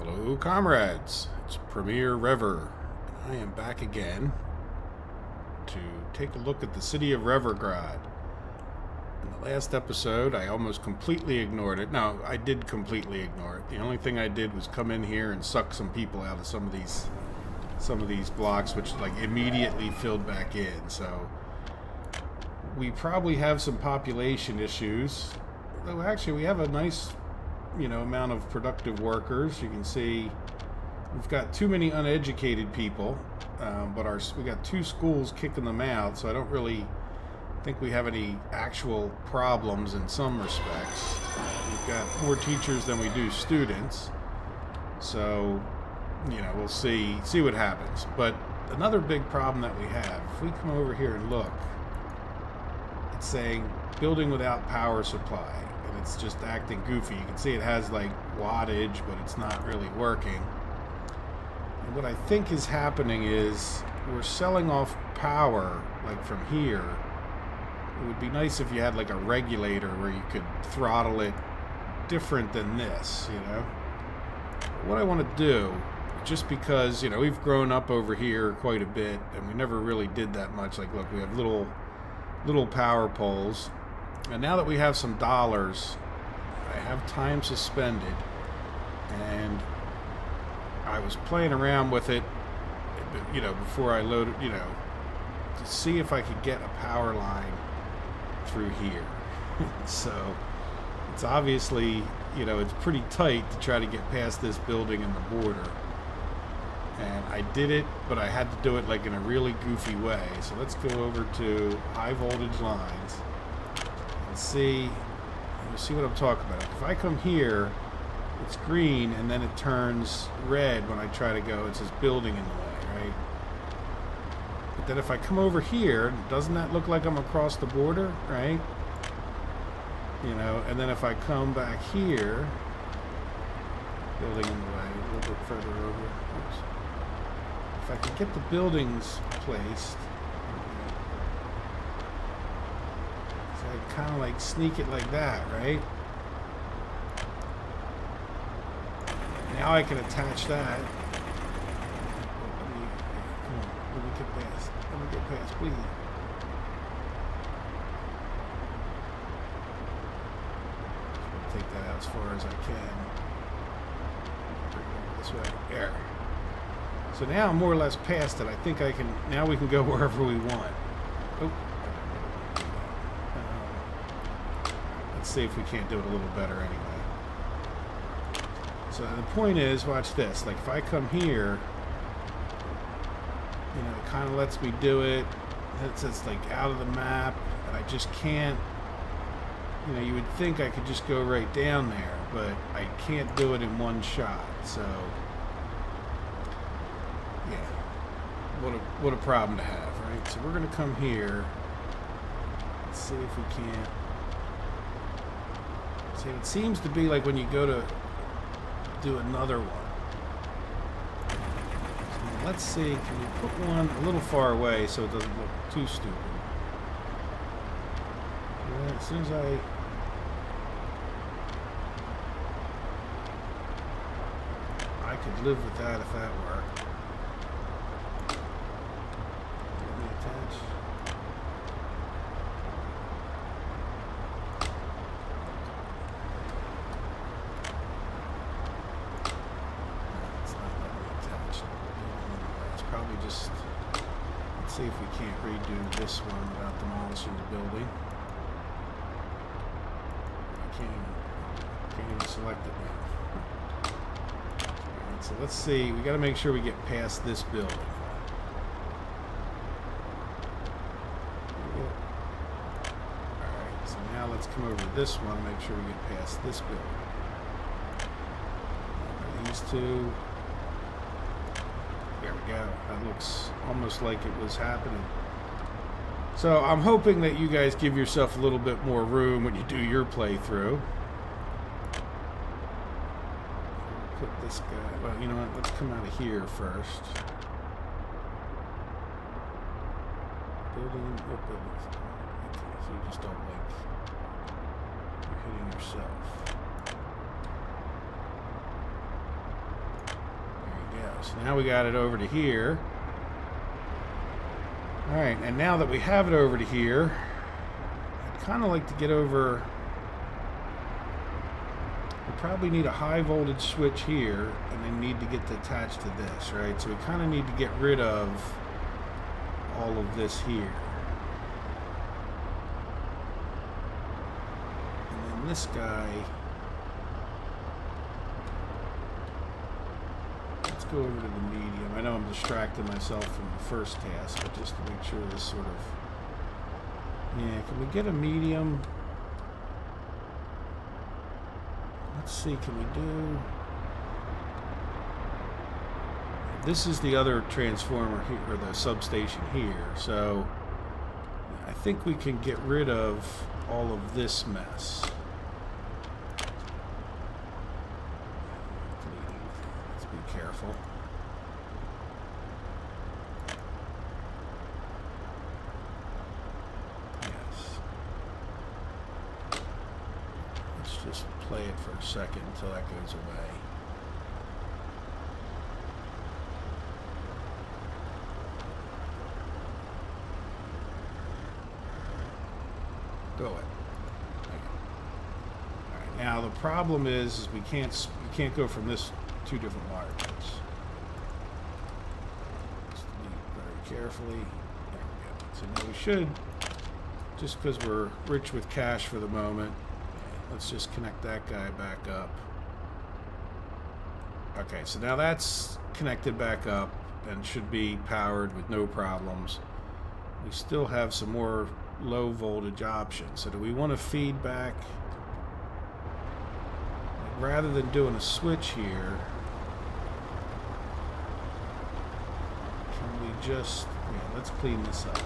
Hello, comrades. It's Premier Rever. I am back again to take a look at the city of Revergrad. In the last episode, I almost completely ignored it. No, I did completely ignore it. The only thing I did was come in here and suck some people out of some of these blocks, which like immediately filled back in. So we probably have some population issues. Though actually, we have a nice, amount of productive workers. You can see we've got too many uneducated people, but we got 2 schools kicking them out, so I don't really think we have any actual problems in some respects. We've got more teachers than we do students, so we'll see what happens. But another big problem that we have, if we come over here and look, it's saying building without power supply. It's just acting goofy. You can see it has like wattage, but it's not really working. And what I think is happening is we're selling off power like from here. It would be nice if you had like a regulator where you could throttle it different than this, What I want to do, just because, we've grown up over here quite a bit and we never really did that much. Like, look, we have little power poles. And now that we have some dollars, I have time suspended, and I was playing around with it, before I loaded, to see if I could get a power line through here. So it's obviously, it's pretty tight to try to get past this building and the border. And I did it, but I had to do it like in a really goofy way. So let's go over to high voltage lines. See, you'll see what I'm talking about. If I come here, it's green, and then it turns red when I try to go. It says building in the way, right? But then if I come over here, doesn't that look like I'm across the border, right? And then if I come back here, building in the way, a little bit further over. Oops. If I can get the buildings placed, kind of like sneak it like that, right? Now I can attach that. Let me get past. Let me get past, please. I'll take that out as far as I can. Bring it over this way. There. So now I'm more or less past it. I think I can. Now we can go wherever we want. Oh. Let's see if we can't do it a little better anyway. So the point is, watch this. Like if I come here, it kind of lets me do it. It's like out of the map, and I just can't. You would think I could just go right down there, but I can't do it in one shot. So yeah, what a problem to have, right? So we're gonna come here. Let's see if we can't. See, it seems to be like when you go to do another one. So let's see, can we put one a little far away so it doesn't look too stupid? Yeah, as soon as I could live with that if that worked. Let me attach. Let's see if we can't redo this one without demolishing the building. I can't even select it now. Alright, so let's see. We got to make sure we get past this building. Alright, so now let's come over to this one and make sure we get past this building. These 2. There we go. That looks almost like it was happening. So I'm hoping that you guys give yourself a little bit more room when you do your playthrough. Put this guy. Well, you know what? Let's come out of here first. Building. What buildings? Okay, so you just don't like you're hitting yourself. So now we got it over to here. Alright, and now that we have it over to here, I'd kind of like to get over... We probably need a high voltage switch here, and then need to get attached to this, right? So we kind of need to get rid of all of this here. And then this guy... Let's go over to the medium. I know I'm distracting myself from the first task, but just to make sure this sort of... Yeah, can we get a medium? Let's see, can we do... This is the other transformer here, or the substation here, so I think we can get rid of all of this mess. Let's be careful. Yes. Let's just play it for a second until that goes away. Go it. Okay. All right. Now the problem is we can't go from this two different wire bits. Just very carefully. There we go. So now we should, just because we're rich with cash for the moment, let's just connect that guy back up. Okay, so now that's connected back up and should be powered with no problems. We still have some more low voltage options. So do we want to feed back? Rather than doing a switch here, can we just... Yeah, let's clean this up too.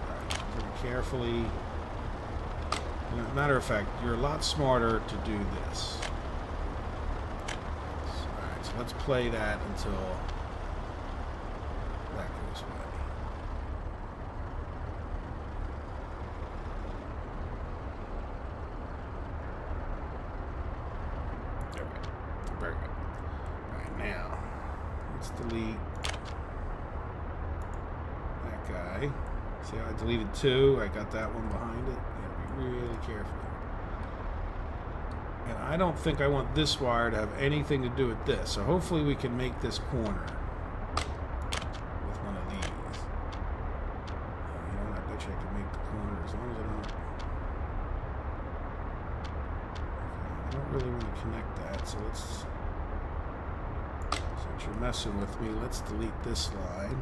Alright, very carefully. As a matter of fact, you're a lot smarter to do this. Alright, so let's play that until that goes away. There we go. Very good. Alright, now, let's delete that guy. See how I deleted two? I got that one behind it. Really careful. And I don't think I want this wire to have anything to do with this. So hopefully we can make this corner with one of these. You know, I bet you I can make the corner as long as I don't really want to connect that. So let's, since you're messing with me, let's delete this line.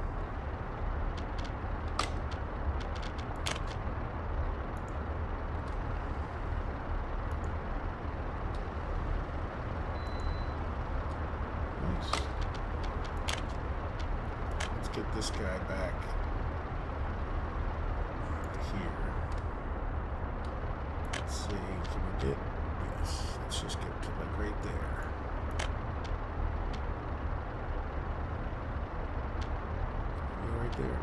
This guy back here. Let's see, can we get, yes, let's just get to like right there. Right there.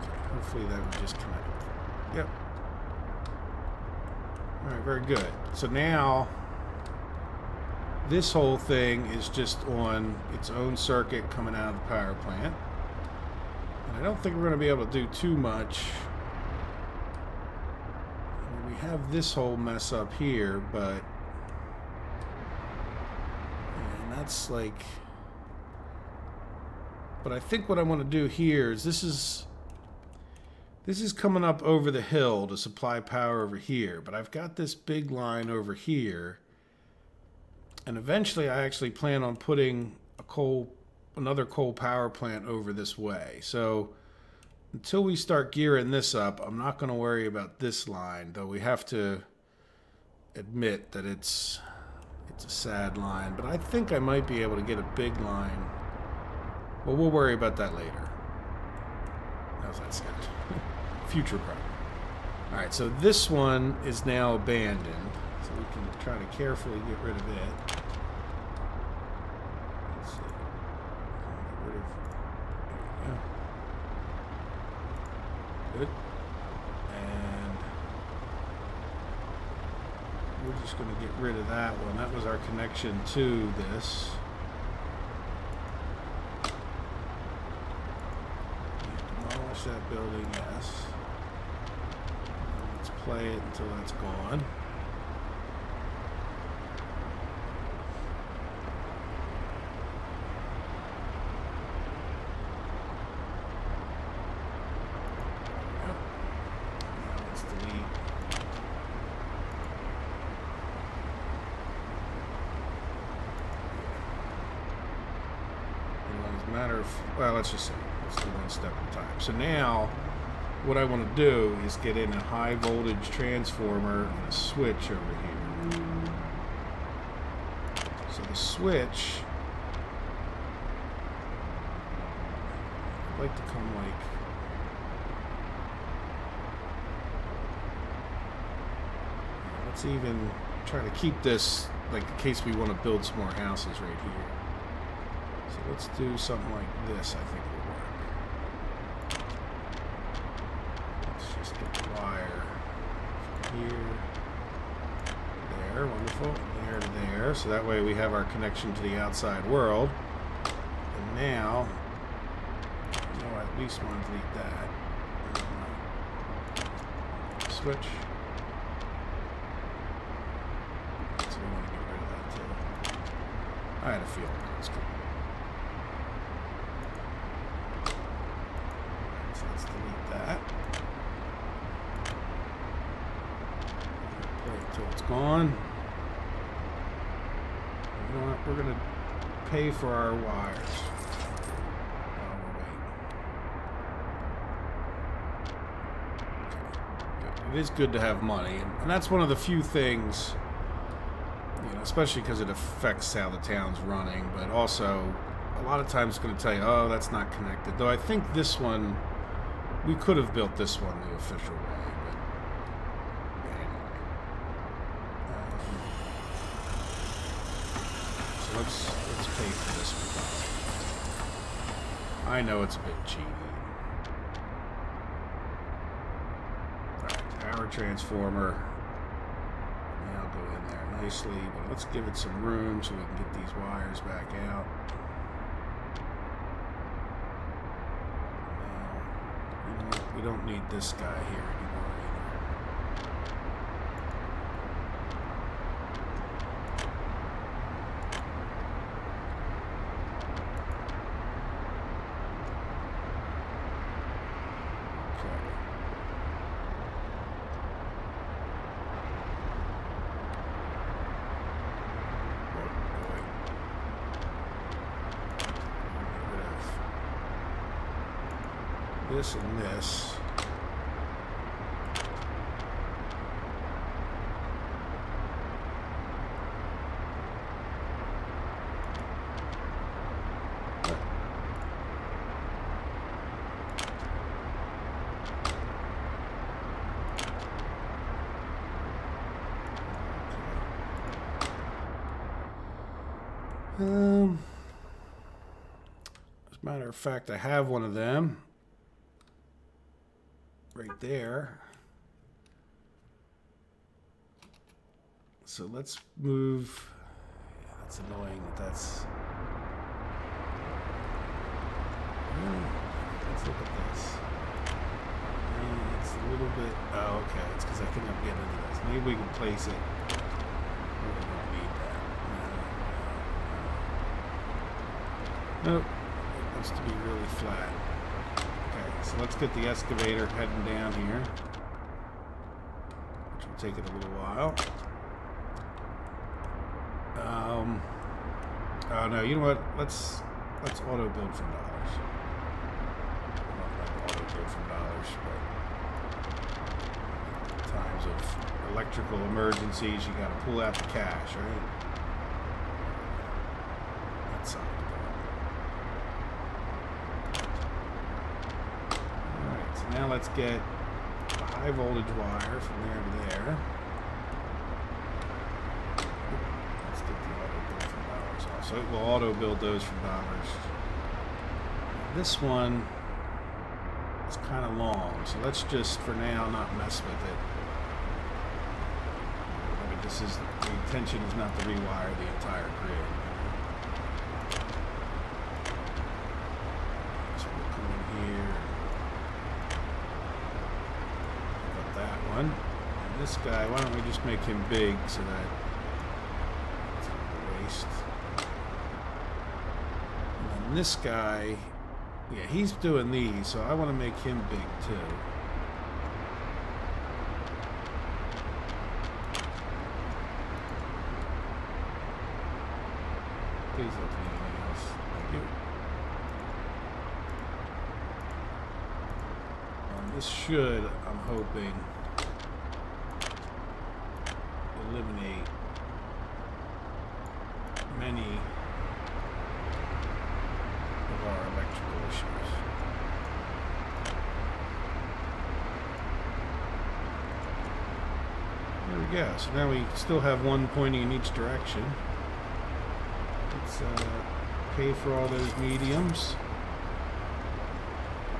Okay, hopefully that would just connect. Yep. Alright, very good. So now this whole thing is just on its own circuit coming out of the power plant. And I don't think we're going to be able to do too much. I mean, we have this whole mess up here, but... And that's like... But I think what I want to do here is this is coming up over the hill to supply power over here. But I've got this big line over here. And eventually I actually plan on putting another coal power plant over this way. So until we start gearing this up, I'm not going to worry about this line, though we have to admit that it's a sad line. But I think I might be able to get a big line. Well, we'll worry about that later. How's that sound? Future problem. Alright, so this one is now abandoned. So we can try to carefully get rid of it. Let's see. Get rid of... There we go. Good. And we're just going to get rid of that one. That was our connection to this. Demolish that building, yes. Let's play it until that's gone. Well, let's just say, let's do one step at a time. So now, what I want to do is get in a high voltage transformer and a switch over here. So the switch, I'd like to come like, let's even try to keep this, like in case we want to build some more houses right here. So let's do something like this, I think will work. Let's just get the wire from here, there, wonderful, there to there. So that way we have our connection to the outside world. And now, you know, I at least want to delete that. Switch. So we want to get rid of that too. I had a feeling that was good. Let's delete that. Play it till it's gone. You know what? We're going to pay for our wires. While we're waiting. Okay, good. It is good to have money, and that's one of the few things, you know, especially because it affects how the town's running, but also a lot of times it's going to tell you, oh, that's not connected. Though I think this one, we could have built this one the official way, but anyway. So let's pay for this one. I know it's a bit cheating. Alright, power transformer. Now go in there nicely, but let's give it some room so we can get these wires back out. We don't need this guy here anymore either. This and this. As a matter of fact, I have one of them. Right there. So let's move. Yeah, that's annoying that that's. Let's look at this. It's a little bit. Oh, okay. It's because I think I'm getting into this. Maybe we can place it. We don't need that. No. Nope. It wants to be really flat. So let's get the excavator heading down here, which will take it a little while. Oh no, you know what? Let's auto build from dollars. I don't like auto build from dollars, but in times of electrical emergencies, you got to pull out the cash, right? That's something. Now let's get a high voltage wire from there to there. Let's get the auto build from dollars off. So it will auto build those from dollars. This one is kind of long, so let's just for now not mess with it. Let me This is, the intention is not to rewire the entire grid. So we'll come in here. Got that one. And this guy, why don't we just make him big so that it's not a waste. And then this guy, yeah, he's doing these, so I want to make him big too. Please don't do anything else. Thank you. And this should, I'm hoping, eliminate many of our electrical issues. There we go. So now we still have one pointing in each direction. Let's pay for all those mediums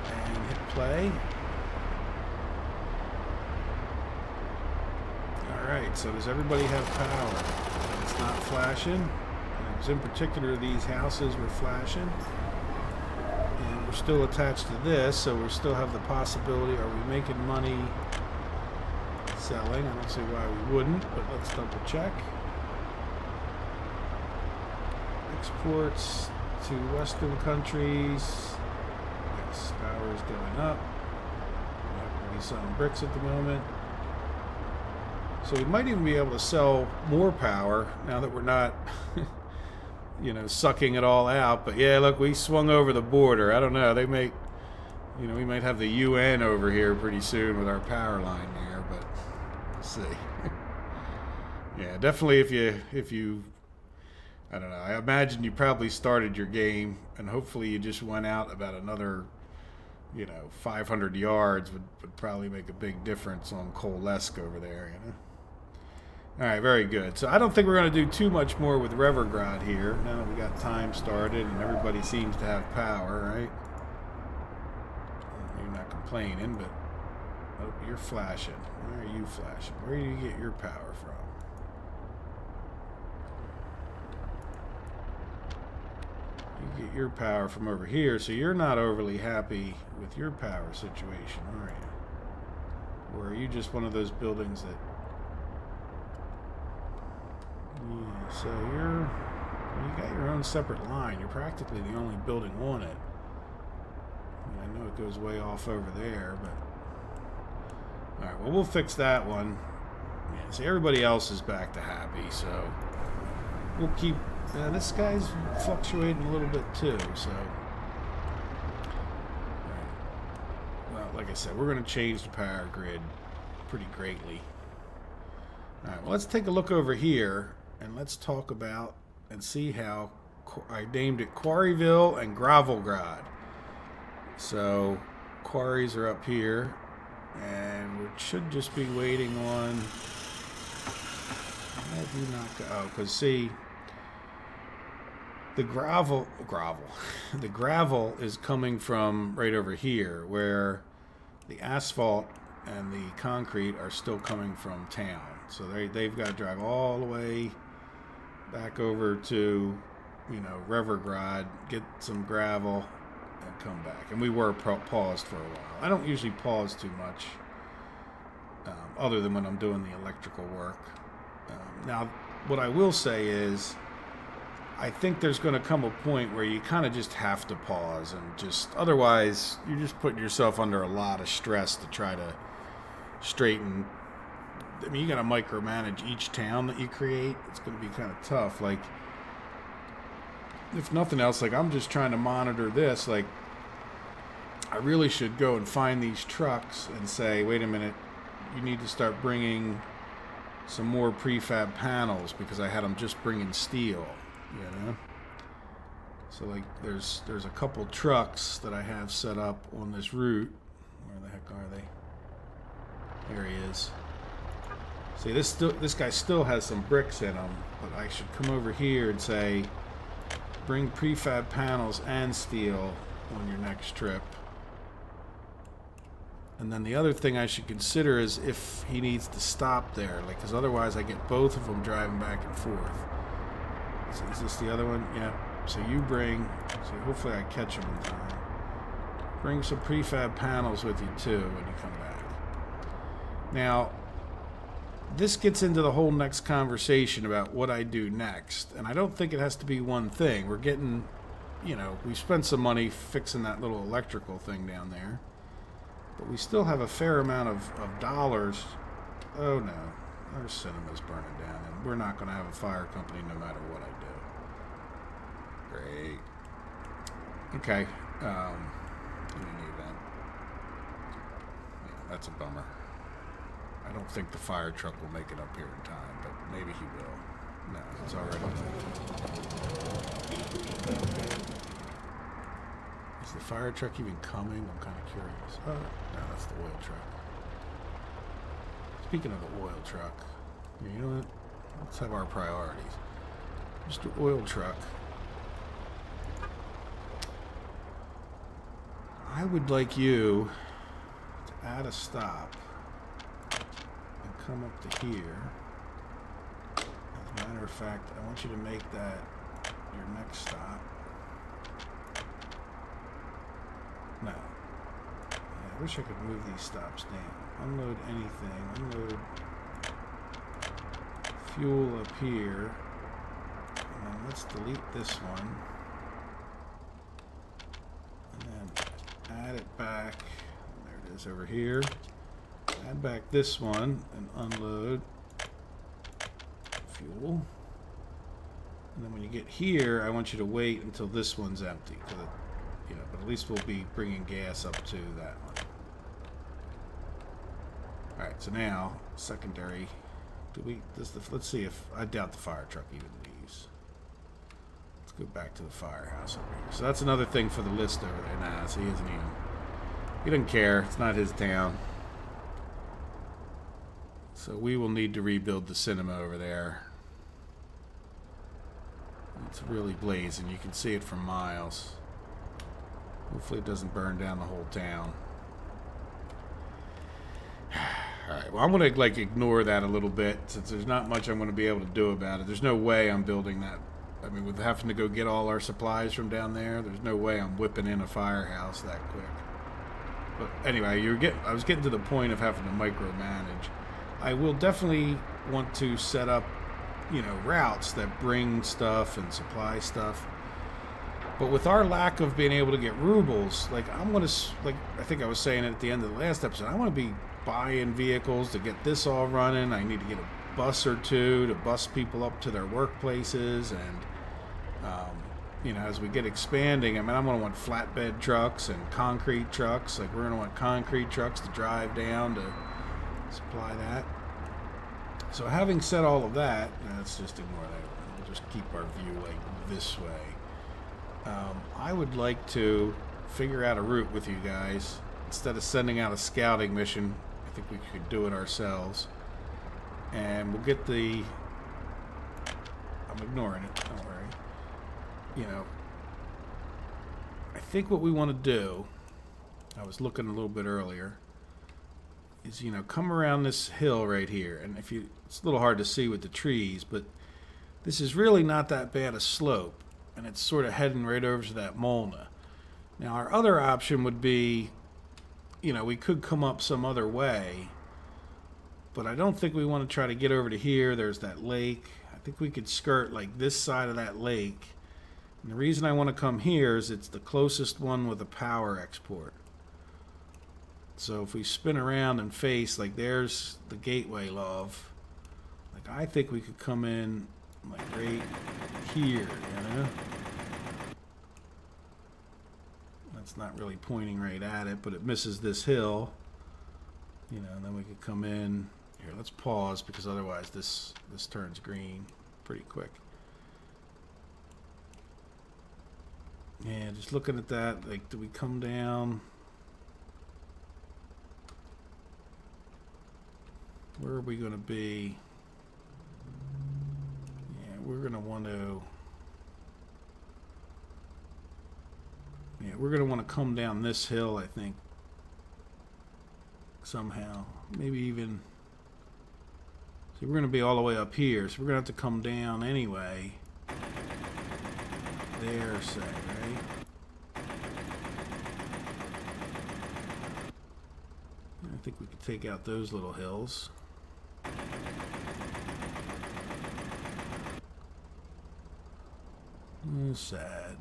and hit play. Alright, so does everybody have power? It's not flashing. And it was in particular these houses were flashing. And we're still attached to this, so we still have the possibility. Are we making money selling? I don't see why we wouldn't, but let's double check. Exports to Western countries. Yes, power is going up. We're not going to be selling bricks at the moment. So we might even be able to sell more power now that we're not, you know, sucking it all out. But yeah, look, we swung over the border. I don't know. They may, you know, we might have the UN over here pretty soon with our power line there, but we'll see. Yeah, definitely if you I don't know. I imagine you probably started your game, and hopefully you just went out about another, you know, 500 yards would probably make a big difference on Coalesque over there, you know. All right, very good. So I don't think we're going to do too much more with Revergrad here. Now that we got time started and everybody seems to have power, right? You're not complaining, but oh, you're flashing. Where are you flashing? Where do you get your power from? You get your power from over here, so you're not overly happy with your power situation, are you? Or are you just one of those buildings that... Yeah, so you got your own separate line. You're practically the only building on it. I know it goes way off over there, but... Alright, well, we'll fix that one. Yeah, see, everybody else is back to happy, so... We'll keep... this guy's fluctuating a little bit too, so... Right. Well, like I said, we're going to change the power grid pretty greatly. Alright, well, let's take a look over here, and let's talk about and see how... I named it Quarryville and Gravelgrad. So, quarries are up here, and we should just be waiting on... Why do you not go? Oh, because see... The gravel is coming from right over here, where the asphalt and the concrete are still coming from town. So they've got to drive all the way back over to, you know, Revergrad, get some gravel, and come back. And we were paused for a while. I don't usually pause too much, other than when I'm doing the electrical work. Now, what I will say is, I think there's going to come a point where you kind of just have to pause and just, otherwise you're just putting yourself under a lot of stress to try to straighten. I mean, you got to micromanage each town that you create. It's going to be kind of tough. Like, if nothing else, like I'm just trying to monitor this. Like, I really should go and find these trucks and say, wait a minute, you need to start bringing some more prefab panels because I had them just bringing steel. You know, so like there's a couple trucks that I have set up on this route. Where the heck are they? There he is. See, this guy still has some bricks in him, but I should come over here and say, bring prefab panels and steel on your next trip. And then the other thing I should consider is if he needs to stop there, like, because otherwise I get both of them driving back and forth. So is this the other one? Yeah. So you bring, so hopefully I catch him in time. Bring some prefab panels with you too when you come back. Now, this gets into the whole next conversation about what I do next. And I don't think it has to be one thing. We're getting, you know, we spent some money fixing that little electrical thing down there. But we still have a fair amount of dollars. Oh no, our cinema's burning down, and we're not going to have a fire company no matter what I do. Great. Okay. In any event, yeah, that's a bummer. I don't think the fire truck will make it up here in time, but maybe he will. No, it's already late. Is the fire truck even coming? I'm kind of curious. Oh, no, that's the oil truck. Speaking of the oil truck, you know what? Let's have our priorities. Mr. Oil Truck. I would like you to add a stop and come up to here. As a matter of fact, I want you to make that your next stop. No. Yeah, I wish I could move these stops down. Unload anything. Unload fuel up here. And then let's delete this one. And then add it back. There it is over here. Add back this one and unload fuel. And then when you get here, I want you to wait until this one's empty. You know, but at least we'll be bringing gas up to that one. All right, so now secondary. Let's see if I doubt the fire truck even leaves. Let's go back to the firehouse over here. So that's another thing for the list over there. Nah, so he isn't even. He doesn't care. It's not his town. So we will need to rebuild the cinema over there. It's really blazing. You can see it from miles. Hopefully it doesn't burn down the whole town. Alright, well I'm going to like ignore that a little bit since there's not much I'm going to be able to do about it. There's no way I'm building that. I mean, with having to go get all our supplies from down there, there's no way I'm whipping in a firehouse that quick. But anyway, I was getting to the point of having to micromanage. I will definitely want to set up, you know, routes that bring stuff and supply stuff. But with our lack of being able to get rubles, like I'm going to, like I think I was saying at the end of the last episode, I want to be buying vehicles to get this all running. I need to get a bus or two to bus people up to their workplaces. And, you know, as we get expanding, I mean, I'm going to want flatbed trucks and concrete trucks. Like we're going to want concrete trucks to drive down to supply that. So having said all of that, let's just ignore that. We'll just keep our view like this way. I would like to figure out a route with you guys. Instead of sending out a scouting mission, I think we could do it ourselves. And we'll get the... I'm ignoring it, don't worry. You know, I think what we want to do, I was looking a little bit earlier, is, you know, come around this hill right here. And if you, it's a little hard to see with the trees, but this is really not that bad a slope. And it's sort of heading right over to that Molna. Now, our other option would be, you know, we could come up some other way, but I don't think we want to try to get over to here. There's that lake. I think we could skirt like this side of that lake. And the reason I want to come here is it's the closest one with a power export. So if we spin around and face, like there's the gateway, love. Like I think we could come in like right here, you know? That's not really pointing right at it, but it misses this hill. You know, and then we could come in. Here, let's pause because otherwise this turns green pretty quick. Yeah, just looking at that, like, do we come down? Where are we going to be? Yeah, we're going to want to... Yeah, we're going to want to come down this hill, I think. somehow. Maybe even... See, we're going to be all the way up here, so we're going to have to come down anyway. There, say, right? I think we could take out those little hills. Sad.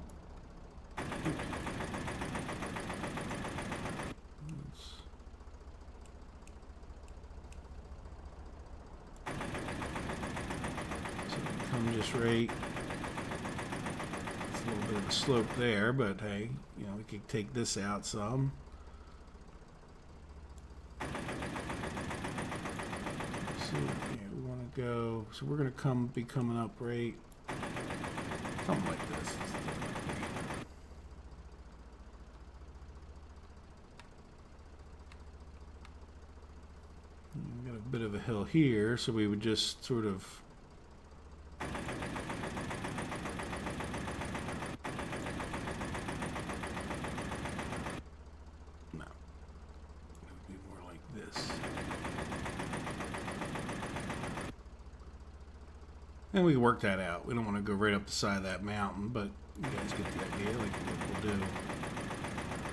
Come just right. It's a little bit of a slope there, but hey, you know, we could take this out some. So yeah, we want to go. So we're going to be coming up right, something like this. We've got a bit of a hill here, so we would just sort of. And we can work that out. We don't want to go right up the side of that mountain, but you guys get the idea. Like what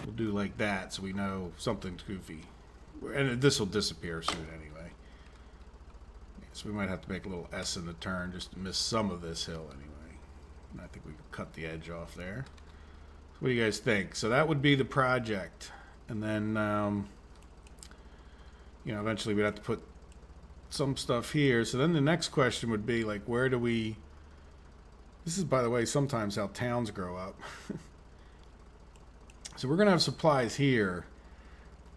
we'll do like that, so we know something's goofy. And this will disappear soon anyway. So we might have to make a little S in the turn just to miss some of this hill anyway. And I think we can cut the edge off there. So what do you guys think? So that would be the project. And then, you know, eventually we'd have to put some stuff here. So then the next question would be like, where do we... This is, by the way, sometimes how towns grow up. So we're going to have supplies here.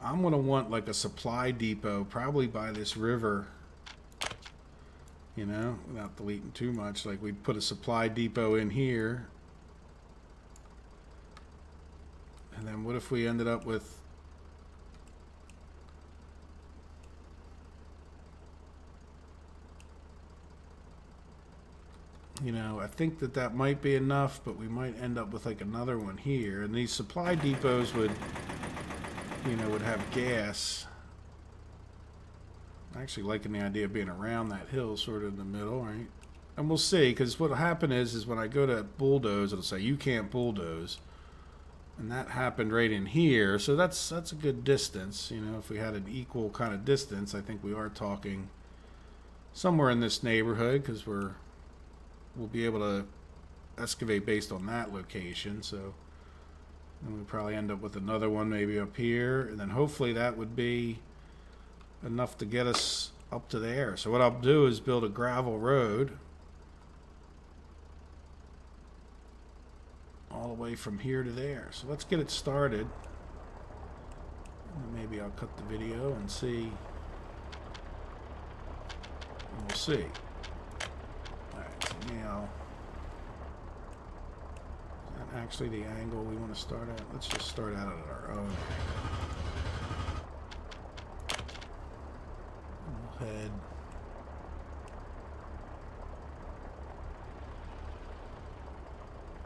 I'm going to want like a supply depot probably by this river, you know, without deleting too much. Like we'd put a supply depot in here. And then what if we ended up with... You know, I think that might be enough, but we might end up with like another one here. And these supply depots would, you know, would have gas. I'm actually liking the idea of being around that hill, sort of in the middle, right? And we'll see, because what'll happen is when I go to bulldoze, it'll say you can't bulldoze, and that happened right in here. So that's a good distance. You know, if we had an equal kind of distance, I think we are talking somewhere in this neighborhood, because we'll be able to excavate based on that location. So then we'll probably end up with another one maybe up here, and then hopefully that would be enough to get us up to there. So what I'll do is build a gravel road all the way from here to there. So let's get it started. And maybe I'll cut the video and see. And we'll see. Now, is that actually the angle we want to start at? Let's just start out at our own. We'll head.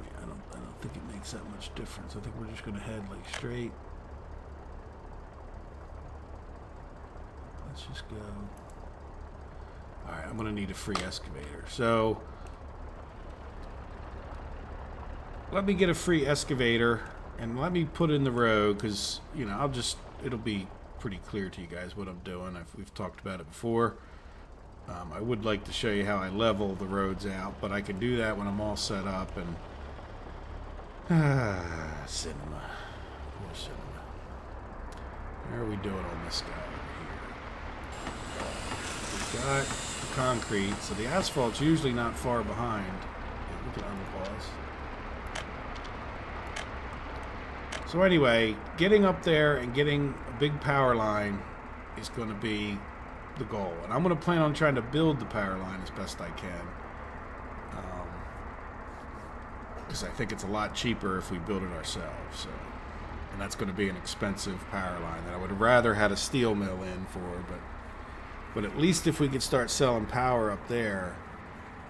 Yeah, I don't think it makes that much difference. I think we're just going to head like straight. Let's just go. All right, I'm going to need a free excavator. So let me get a free excavator and let me put in the road, because, you know, it'll be pretty clear to you guys what I'm doing. We've talked about it before. I would like to show you how I level the roads out, but I can do that when I'm all set up. And cinema. Poor cinema. How are we doing on this guy over here? We've got the concrete, so the asphalt's usually not far behind. We can unpause. So anyway, getting up there and getting a big power line is going to be the goal. And I'm going to plan on trying to build the power line as best I can. Because I think it's a lot cheaper if we build it ourselves. So, and that's going to be an expensive power line that I would have rather had a steel mill in for. But at least if we could start selling power up there,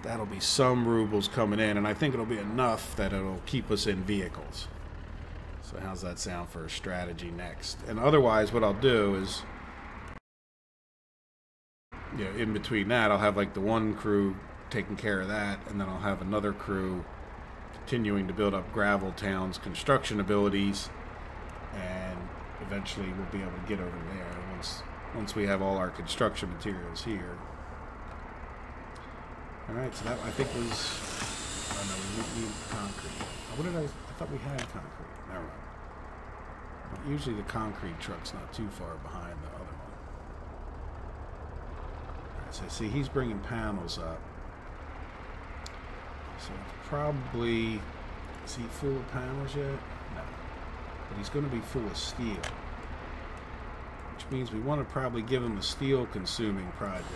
that'll be some rubles coming in. And I think it'll be enough that it'll keep us in vehicles. So how's that sound for a strategy next? And otherwise, what I'll do is you know, in between that, I'll have like the one crew taking care of that, and then I'll have another crew continuing to build up Gravel Town's construction abilities, and eventually we'll be able to get over there once we have all our construction materials here. All right, so that I think was. Oh no, we need concrete. Oh, what did I thought we had concrete. Never mind. But usually the concrete truck's not too far behind the other one. All right, so see, he's bringing panels up. So it's probably, is he full of panels yet? No. But he's going to be full of steel. Which means we want to probably give him a steel consuming project.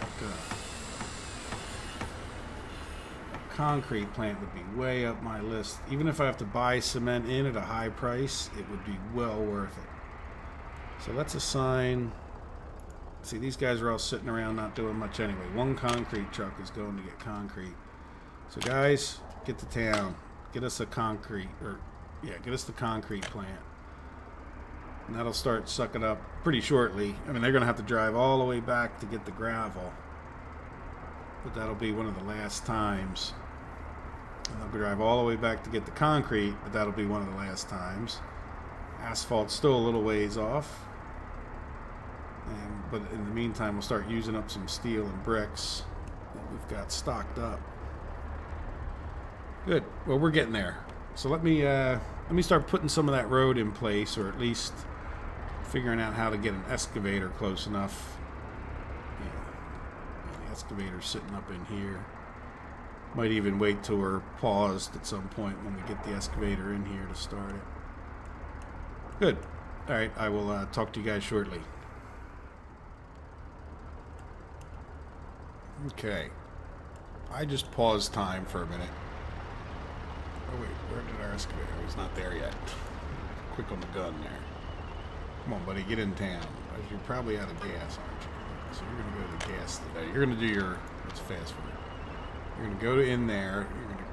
A concrete plant would be way up my list. Even if I have to buy cement in at a high price, it would be well worth it. So let's assign, see, these guys are all sitting around not doing much anyway. One concrete truck is going to get concrete. So guys, get to town. Get us a concrete, get us the concrete plant. And that'll start sucking up pretty shortly. I mean, they're going to have to drive all the way back to get the gravel. But that'll be one of the last times. And they'll drive all the way back to get the concrete, but that'll be one of the last times. Asphalt's still a little ways off. But in the meantime, we'll start using up some steel and bricks that we've got stocked up. Good. Well, we're getting there. So let me start putting some of that road in place, or at least figuring out how to get an excavator close enough. Yeah, the excavator's sitting up in here. Might even wait till we're paused at some point when we get the excavator in here to start it. Good. All right. I will talk to you guys shortly. Okay. I just paused time for a minute. Oh wait, where did our excavator? He's not there yet. Quick on the gun there. Come on, buddy, get in town. You're probably out of gas, aren't you? So you're gonna go to the gas today. You're gonna do your, let's fast forward. You're gonna go in there. You're gonna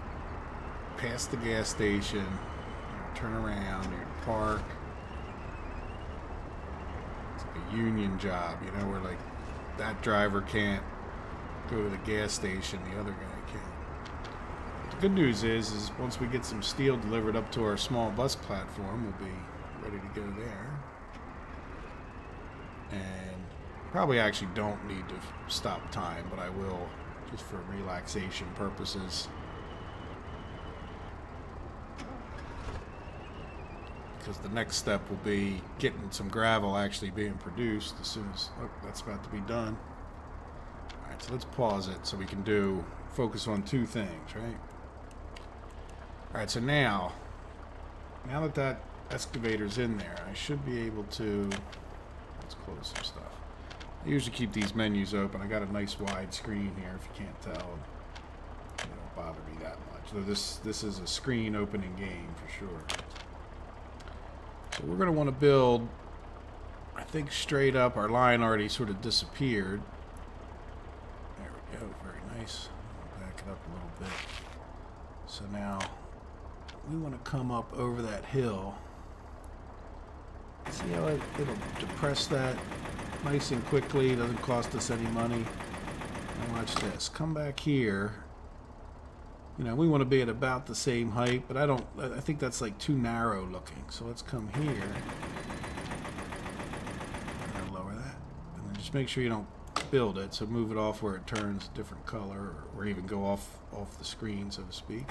pass the gas station. You're gonna turn around. You're gonna park. It's like a union job, you know, where like that driver can't go to the gas station, the other guy can. The good news is once we get some steel delivered up to our small bus platform, we'll be ready to go there. And probably actually don't need to stop time, but I will just for relaxation purposes. Because the next step will be getting some gravel actually being produced as soon as, oh, that's about to be done. All right, so let's pause it so we can focus on two things, right? All right, so now that excavator's in there, I should be able to, let's close some stuff. I usually keep these menus open. I got a nice wide screen here, if you can't tell. It don't bother me that much. Though this is a screen opening game for sure. So we're going to want to build, I think, straight up. Our line already sort of disappeared. There we go, very nice. Back it up a little bit. So now we want to come up over that hill. See how it'll depress that nice and quickly. It doesn't cost us any money. And watch this. Come back here. You know, we want to be at about the same height, but I think that's like too narrow looking. So let's come here. And lower that. And then just make sure you don't build it. So move it off where it turns a different color, or even go off the screen, so to speak.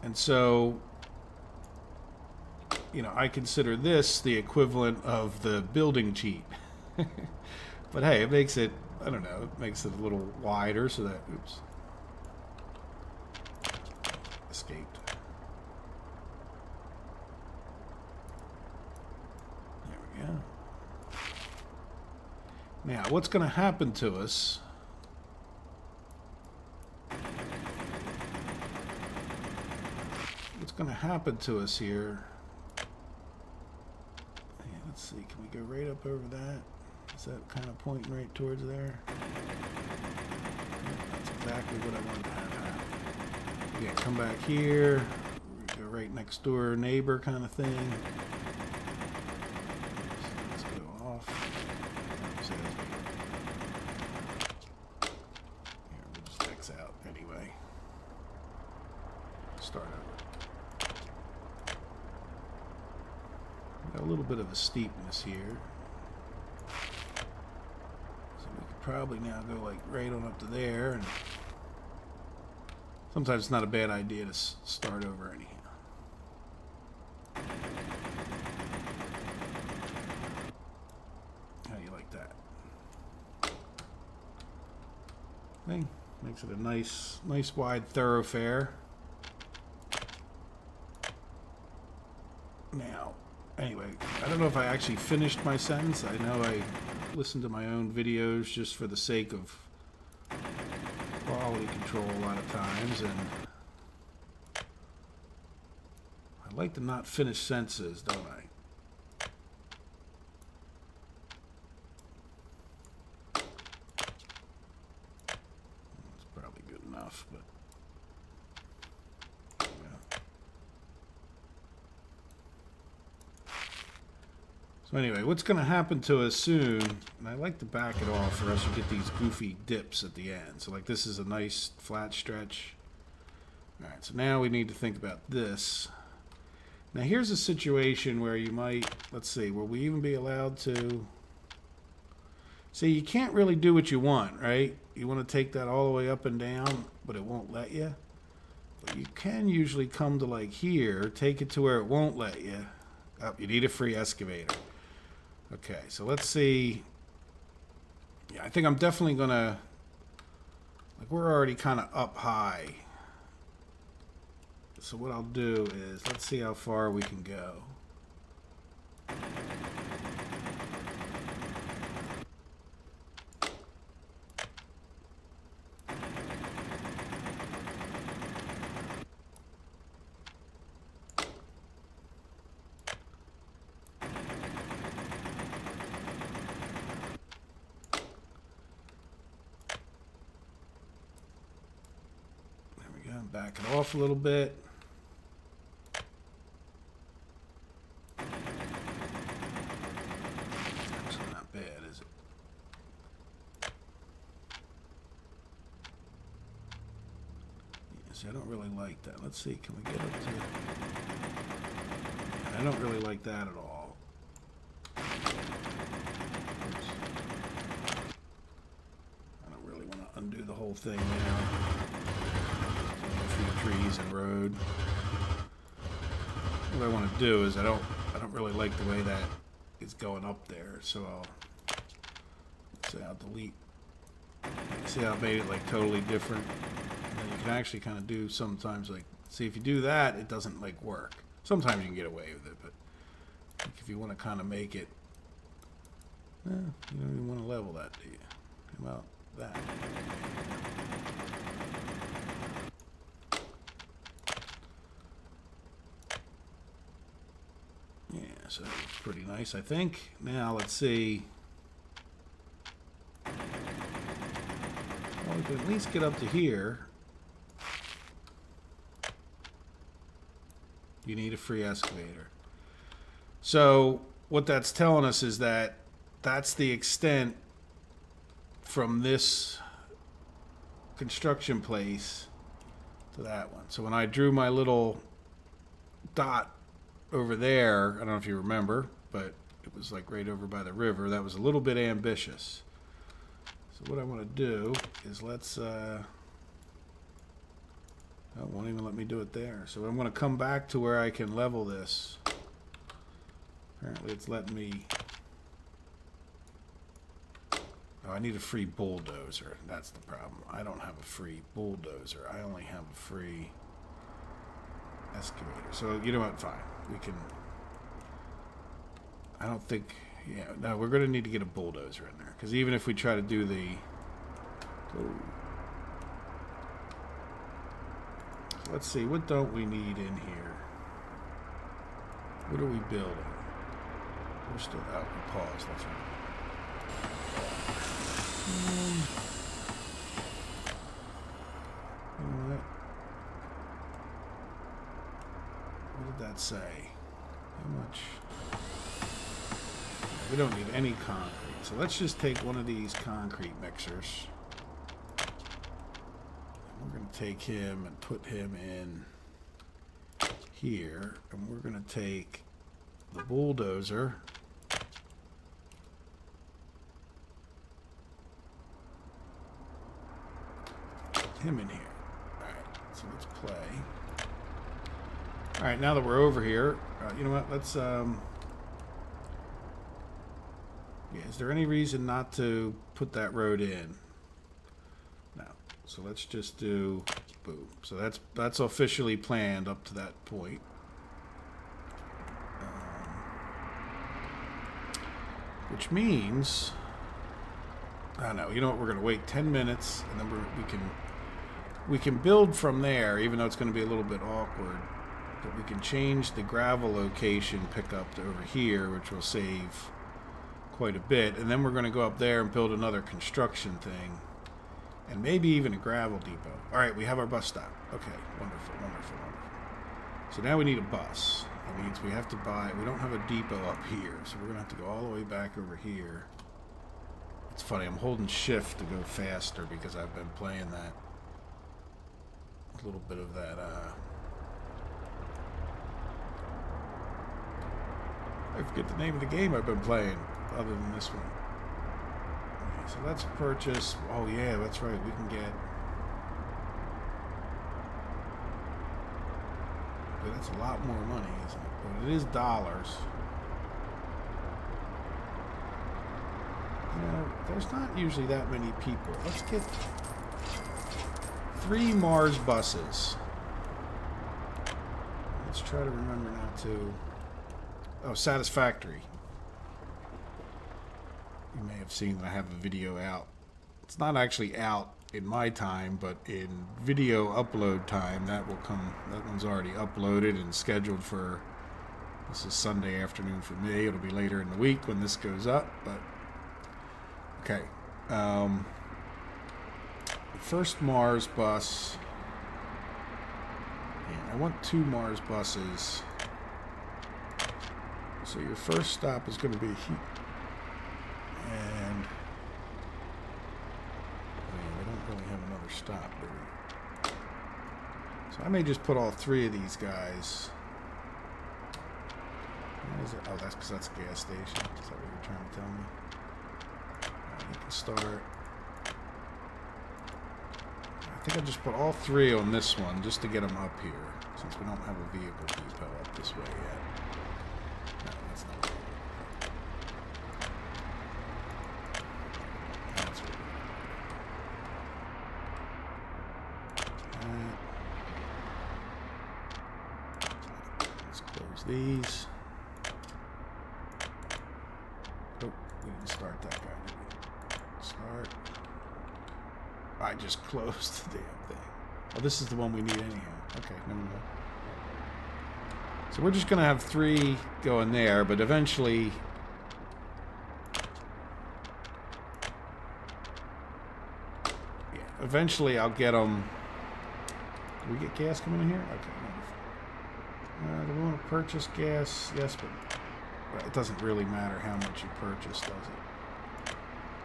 And so, you know, I consider this the equivalent of the building cheat. But hey, it makes it, I don't know, it makes it a little wider so that, oops, escaped. There we go. Now, what's going to happen to us? What's going to happen to us here? Yeah, let's see, can we go right up over that? Is that kind of pointing right towards there? That's exactly what I wanted to have happen. Yeah, come back here. We go right next door neighbor kind of thing. So let's go off. Got a little bit of a steepness here. So we could probably now go like right on up to there. And sometimes it's not a bad idea to start over anyhow. How do you like that? Thing makes it a nice wide thoroughfare. Now, anyway, I don't know if I actually finished my sentence. I know I listened to my own videos just for the sake of quality control a lot of times, and I like to not finish sentences, don't I? It's probably good enough, but so anyway, what's going to happen to us soon, and I like to back it off or else you get these goofy dips at the end. So like this is a nice flat stretch. Alright, so now we need to think about this. Now here's a situation where you might, let's see, will we even be allowed to... See, you can't really do what you want, right? You want to take that all the way up and down, but it won't let you. But you can usually come to like here, take it to where it won't let you. Oh, you need a free excavator. Okay, so let's see. Yeah, I think I'm definitely gonna, like, we're already kind of up high. So what I'll do is, let's see how far we can go. Back it off a little bit. It's actually not bad, is it? Yeah, see, I don't really like that. Let's see, can we get up to... Yeah, I don't really like that at all. Oops. I don't really want to undo the whole thing now. Trees and road. What I want to do is I don't really like the way that is going up there, so I'll delete. See how I made it like totally different? And then you can actually kind of do sometimes, like, see, if you do that, it doesn't like work. Sometimes you can get away with it, but like, if you want to kind of make it, you don't even want to level that, do you? How about that? So it's pretty nice, I think. Now let's see. Well, we can at least get up to here. You need a free excavator. So what that's telling us is that that's the extent from this construction place to that one. So when I drew my little dot over there, I don't know if you remember, but it was like right over by the river. That was a little bit ambitious. So what I want to do is let's it won't even let me do it there. So I'm going to come back to where I can level this. Apparently it's letting me... Oh, I need a free bulldozer. That's the problem. I don't have a free bulldozer. I only have a free excavator. So you know what? Fine. We can... I don't think... Yeah, no, we're going to need to get a bulldozer in there. Because even if we try to do the... Oh. So let's see. What don't we need in here? What are we building? We're still out. We paused. That's right. What did that say? How much? We don't need any concrete. So let's just take one of these concrete mixers. And we're going to take him and put him in here. And we're going to take the bulldozer. Him in here. Alright, so let's play. Alright, now that we're over here, you know what, let's, yeah, is there any reason not to put that road in? No. So let's just do, boom. So that's officially planned up to that point. Which means, I don't know, you know what, we're going to wait 10 minutes, and then we can build from there, even though it's going to be a little bit awkward. But we can change the gravel location pickup to over here, which will save quite a bit. And then we're going to go up there and build another construction thing. And maybe even a gravel depot. Alright, we have our bus stop. Okay, wonderful, wonderful, wonderful. So now we need a bus. That means we have to buy, we don't have a depot up here. So we're going to have to go all the way back over here. It's funny, I'm holding shift to go faster because I've been playing that. A little bit of that, I forget the name of the game I've been playing, other than this one. Okay, so let's purchase, oh yeah, that's right, we can get, okay, that's a lot more money, isn't it? But it is dollars. You know, there's not usually that many people. Let's get 3 Mars buses. Let's try to remember now to... Oh, satisfactory. You may have seen that I have a video out. It's not actually out in my time, but in video upload time, that will come. That one's already uploaded and scheduled for, this is Sunday afternoon for me. It'll be later in the week when this goes up, but okay. First Mars bus. And I want 2 Mars buses. So your first stop is going to be heat. And we don't really have another stop, do we? So I may just put all 3 of these guys. What is it? Oh, that's because that's a gas station. Is that what you're trying to tell me? You can start. I think I just put all 3 on this one just to get them up here, since we don't have a vehicle depot up this way yet. No, that's not right. That's what let's close these. Oh, we didn't start that guy, did we? Start. I just closed the damn thing. Oh, this is the one we need anyhow. Okay, never mind. So we're just going to have 3 going there, but eventually... Yeah, eventually I'll get them... Do we get gas coming in here? Okay, wonderful. Do we want to purchase gas? Yes, but it doesn't really matter how much you purchase, does it?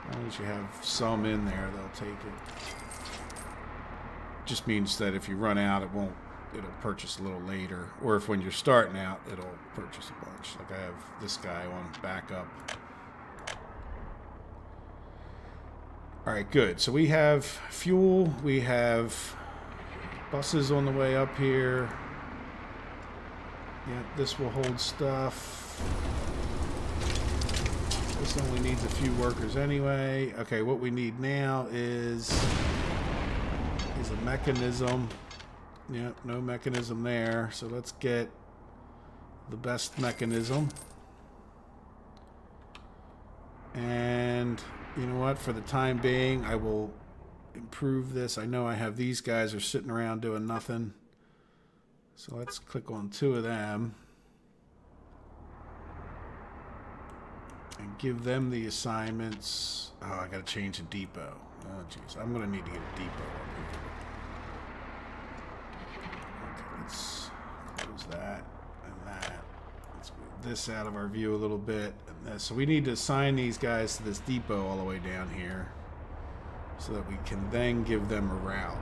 As long as you have some in there, they'll take it. Just means that if you run out, it'll purchase a little later. Or if when you're starting out, it'll purchase a bunch. Like I have this guy on backup. Alright, good. So we have fuel. We have buses on the way up here. Yeah, this will hold stuff. This only needs a few workers anyway. Okay, what we need now is a mechanism. Yeah, no mechanism there. So let's get the best mechanism. And you know what? For the time being, I will improve this. I know I have these guys are sitting around doing nothing. So let's click on 2 of them. And give them the assignments. Oh, I gotta change the depot. Oh, jeez. I'm gonna need to get a depot up here. Okay, let's close that and that. Let's move this out of our view a little bit. And this. So we need to assign these guys to this depot all the way down here so that we can then give them a route.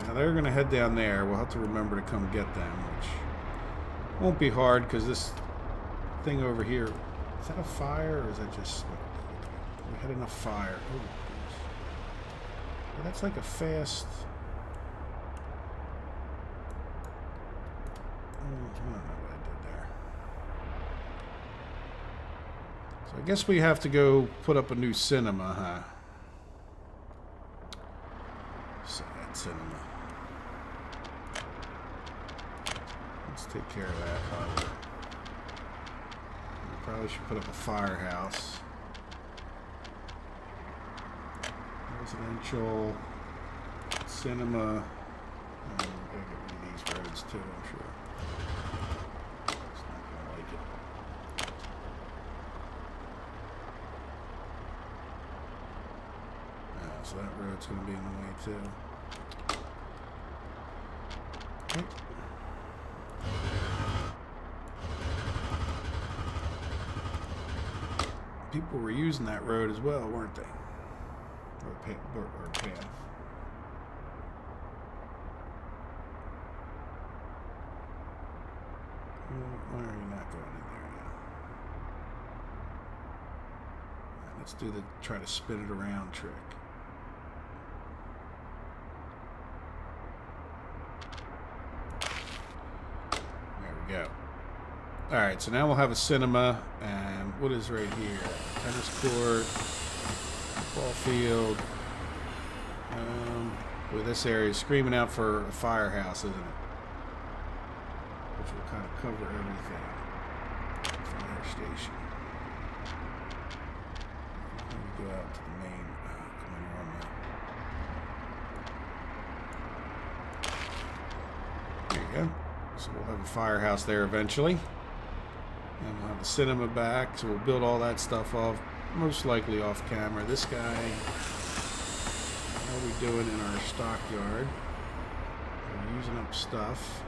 Now they're going to head down there. We'll have to remember to come get them, which won't be hard because this thing over here, is that a fire or is that just... We had enough fire. Oh, well, that's like a fast... I don't know what I did there. So I guess we have to go put up a new cinema, huh? Sad cinema. Let's take care of that. We probably should put up a firehouse. Residential cinema. I'm gonna get rid of these roads too, I'm sure. It's not gonna like it. So that road's gonna be in the way too. Okay. People were using that road as well, weren't they? Or path. Why are you not going in there now? Let's do the try to spin it around trick. There we go. Alright, so now we'll have a cinema, and what is right here? Tennis court, ball field. Boy, this area is screaming out for a firehouse, isn't it? Which will kind of cover everything. Fire station. Let me go out to the main. Come on, there you go. So we'll have a firehouse there eventually. And we'll have the cinema back, so we'll build all that stuff off, most likely off camera. This guy, how are we doing in our stockyard? We're using up stuff.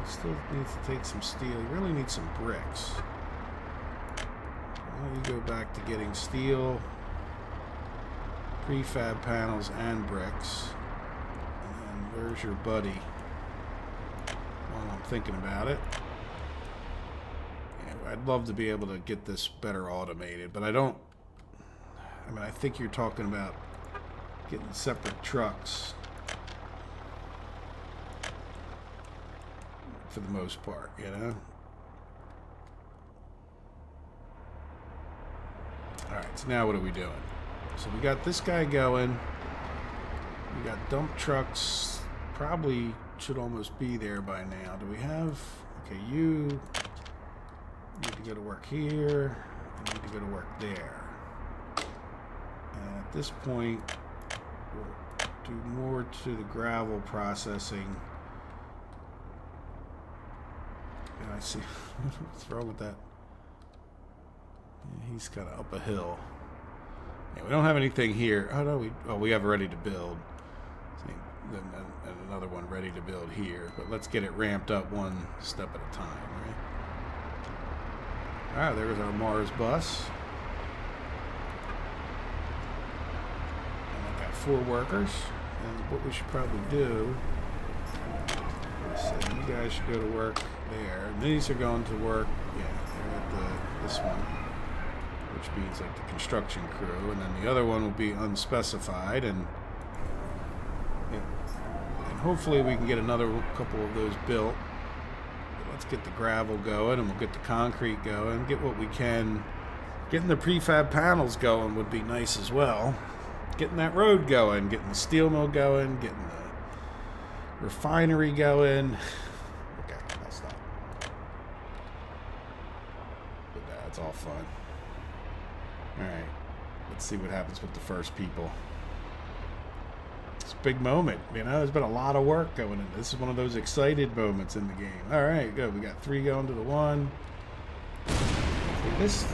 Still needs to take some steel. You really need some bricks. Well, you go back to getting steel, prefab panels, and bricks. And then where's your buddy? While I'm thinking about it. Yeah, I'd love to be able to get this better automated, but I don't. I mean, I think you're talking about getting separate trucks. For the most part, you know? Alright, so now what are we doing? So we got this guy going. We got dump trucks. Probably should almost be there by now. Do we have... Okay, you need to go to work here. You need to go to work there. And at this point, we'll do more to the gravel processing. I see. What's wrong with that? Yeah, he's kind of up a hill. Yeah, we don't have anything here. Oh no, we have ready to build. Then another one ready to build here. But let's get it ramped up one step at a time, right? All right, there's our Mars bus. And I've got 4 workers. And what we should probably do. So you guys should go to work there. And these are going to work, yeah, they're at this one, which means like the construction crew, and then the other one will be unspecified, and hopefully we can get another couple of those built. But let's get the gravel going, and we'll get the concrete going, get what we can. Getting the prefab panels going would be nice as well. Getting that road going, getting the steel mill going, getting the refinery going. Okay, I'll stop. But that's all fun. Alright, let's see what happens with the first people. It's a big moment, you know, there's been a lot of work going in. This is one of those excited moments in the game. Alright, good, we got 3 going to the 1. These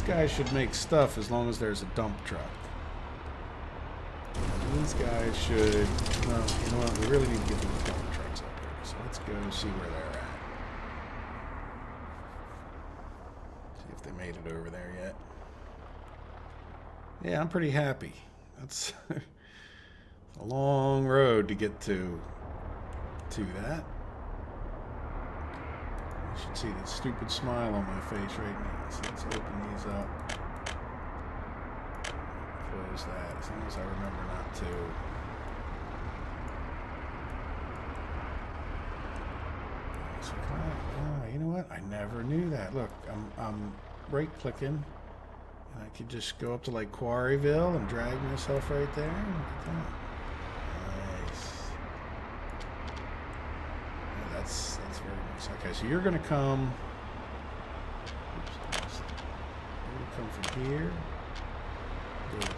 guys should make stuff as long as there's a dump truck. These guys should, well, you know what, we really need to get these dump trucks up here. So let's go see where they're at. See if they made it over there yet. Yeah, I'm pretty happy. That's a long road to get to that. You should see the stupid smile on my face right now. So let's open these up. Close that, as long as I remember not to. So can I, you know what? I never knew that. Look, I'm right clicking, and I could just go up to like Quarryville and drag myself right there. Look at that. Nice. Yeah, that's very nice. Okay, so you're gonna come. Oops, you're gonna come from here. Go there.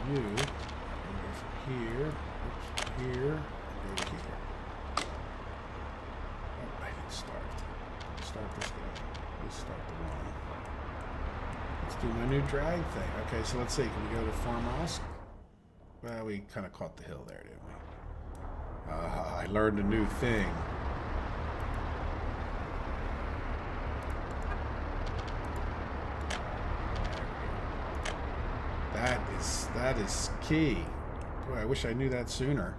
You are gonna go from here. Oops, here. Go to here. Oh, I didn't start. Start this guy. Let's start the one. Let's do my new drag thing. Okay, so let's see. Can we go to Farmosk? Well, we kind of caught the hill there, didn't we? I learned a new thing. That is key. Boy, I wish I knew that sooner.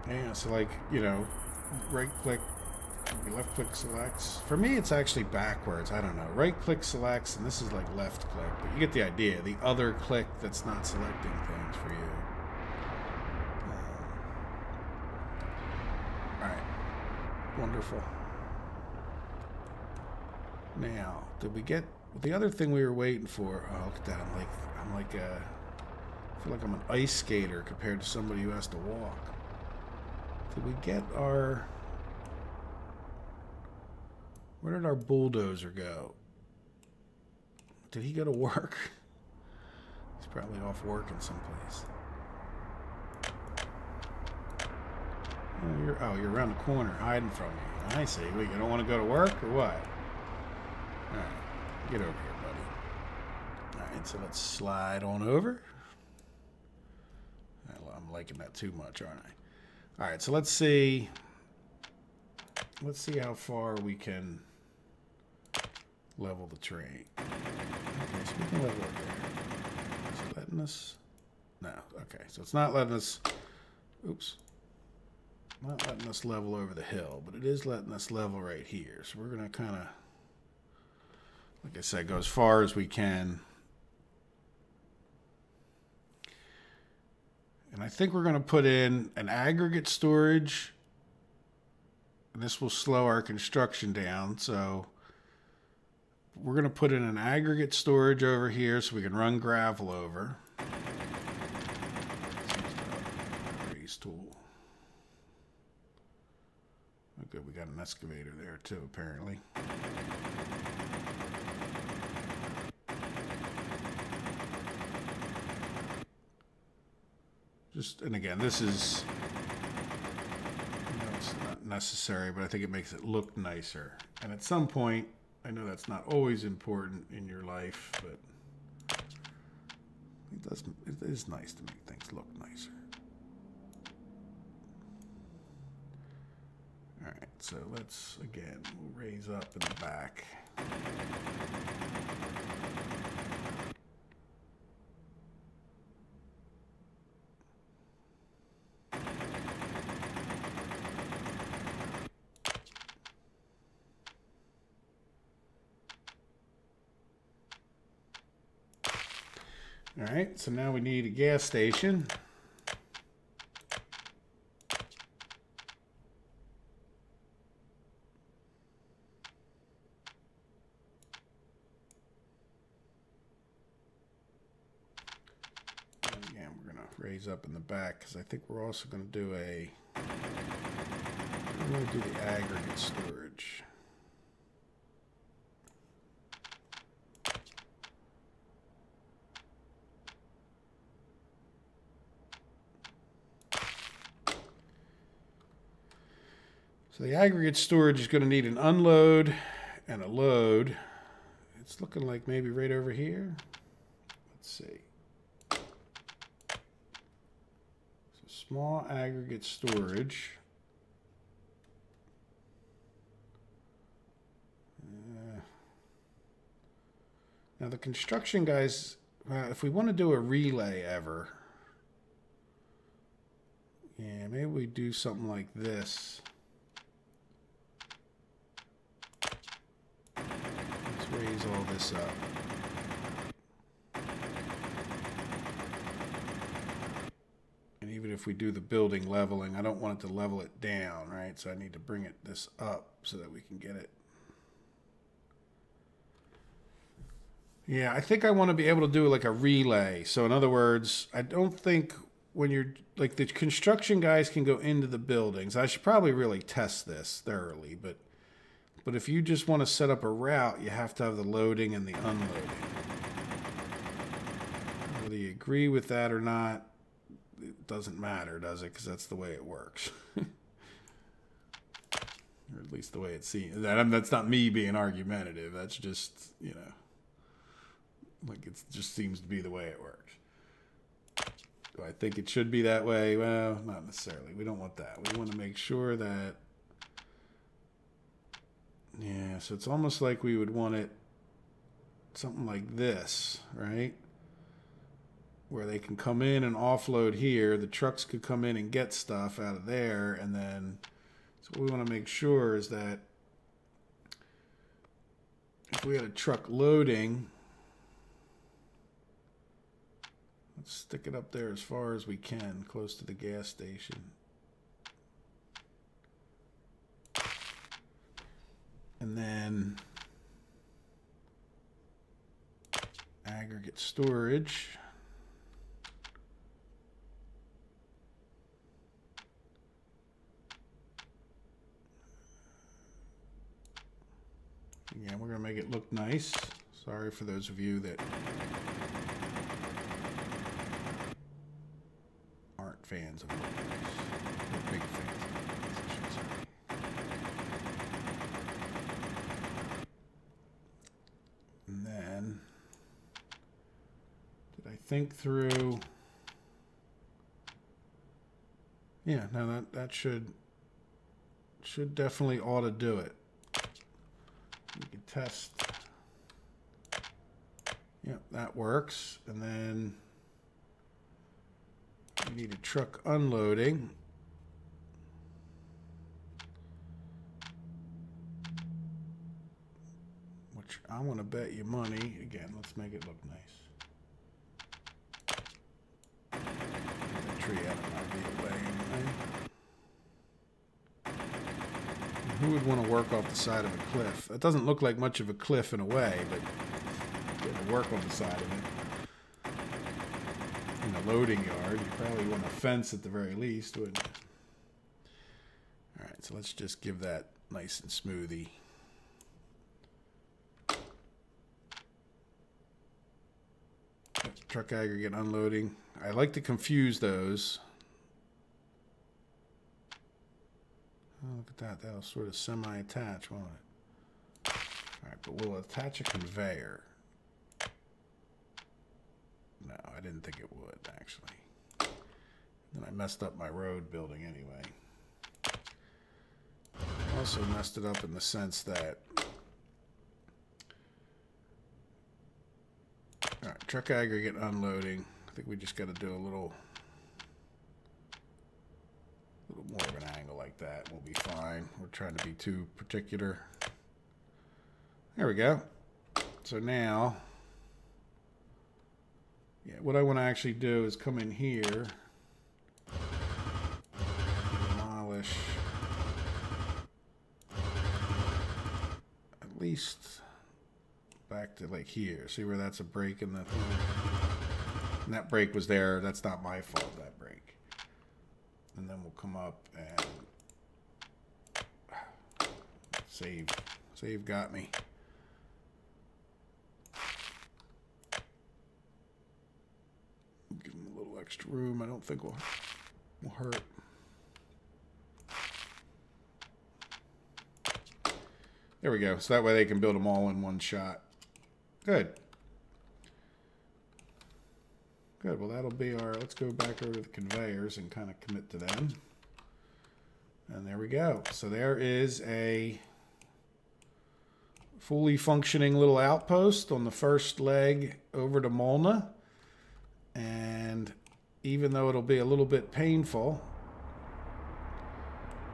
Yeah, so like, you know, right click, left click selects. For me, it's actually backwards. I don't know. Right click selects, and this is like left click. But you get the idea. The other click that's not selecting things for you. Alright. Wonderful. Now, did we get the other thing we were waiting for? Oh, look at that. I feel like I'm an ice skater compared to somebody who has to walk. Did we get our... Where did our bulldozer go? Did he go to work? He's probably off working someplace. Oh, you're around the corner hiding from me. I see. Wait, you don't want to go to work or what? Alright, get over here, buddy. Alright, so let's slide on over. I'm liking that too much, aren't I? Alright, so let's see. Let's see how far we can level the terrain. Okay, so we can level it there. Is it letting us? No, okay, so it's not letting us. Oops. Not letting us level over the hill, but it is letting us level right here. So we're going to kind of, like I said, go as far as we can. And I think we're going to put in an aggregate storage. And this will slow our construction down. So we're going to put in an aggregate storage over here so we can run gravel over. Raise tool. Oh, good, we got an excavator there too, apparently. And again, this is, it's not necessary, but I think it makes it look nicer. And at some point, I know that's not always important in your life, but it is nice to make things look nicer. All right, so let's, again, we'll raise up in the back. All right, so now we need a gas station. And again, we're going to raise up in the back because I think we're also going to do the aggregate storage. So the aggregate storage is going to need an unload and a load. It's looking like maybe right over here. Let's see. So small aggregate storage. Now the construction guys, if we want to do a relay ever, yeah, maybe we do something like this. Let's raise all this up. And even if we do the building leveling, I don't want it to level it down, right? So I need to bring this up so that we can get it. Yeah, I think I want to be able to do like a relay. So in other words, I don't think when you're like the construction guys can go into the buildings. I should probably really test this thoroughly, but if you just want to set up a route, you have to have the loading and the unloading. Whether you agree with that or not, it doesn't matter, does it? Because that's the way it works. Or at least the way it seems. That's not me being argumentative. That's just, you know, like it just seems to be the way it works. Do I think it should be that way? Well, not necessarily. We don't want that. We want to make sure that, yeah, so it's almost like we would want it something like this, right? Where they can come in and offload here. The trucks could come in and get stuff out of there. And then, so what we want to make sure is that if we had a truck loading, let's stick it up there as far as we can, close to the gas station. And then aggregate storage. Again, we're going to make it look nice. Sorry for those of you that aren't fans of look nice. They're big fans of look nice, I should say. And then, did I think through? Yeah, no, that should definitely ought to do it. We can test. Yep, that works. And then we need a truck unloading. Which I want to bet you money. Again, let's make it look nice. Get that tree out of my way anyway. Who would want to work off the side of a cliff? That doesn't look like much of a cliff in a way, but getting to work on the side of it. In a loading yard, you probably want a fence at the very least, wouldn't you? Alright, so let's just give that nice and smoothy. Truck aggregate unloading. I like to confuse those. Oh, look at that. That'll sort of semi-attach, won't it? All right, but we'll attach a conveyor. No, I didn't think it would, actually. Then I messed up my road building anyway. Also messed it up in the sense that... All right, truck aggregate unloading. I think we just got to do a little more of an angle like that. We'll be fine. We're trying to be too particular. There we go. So now, yeah, what I want to actually do is come in here, demolish at least back to like here. See where that's a break in the thing? And that break was there. That's not my fault, that break. And then we'll come up and save got me. Give them a little extra room. I don't think will hurt. There we go. So that way they can build them all in one shot. Good. Good. Well, that'll be our... Let's go back over to the conveyors and kind of commit to them. And there we go. So there is a fully functioning little outpost on the first leg over to Molna. And even though it'll be a little bit painful,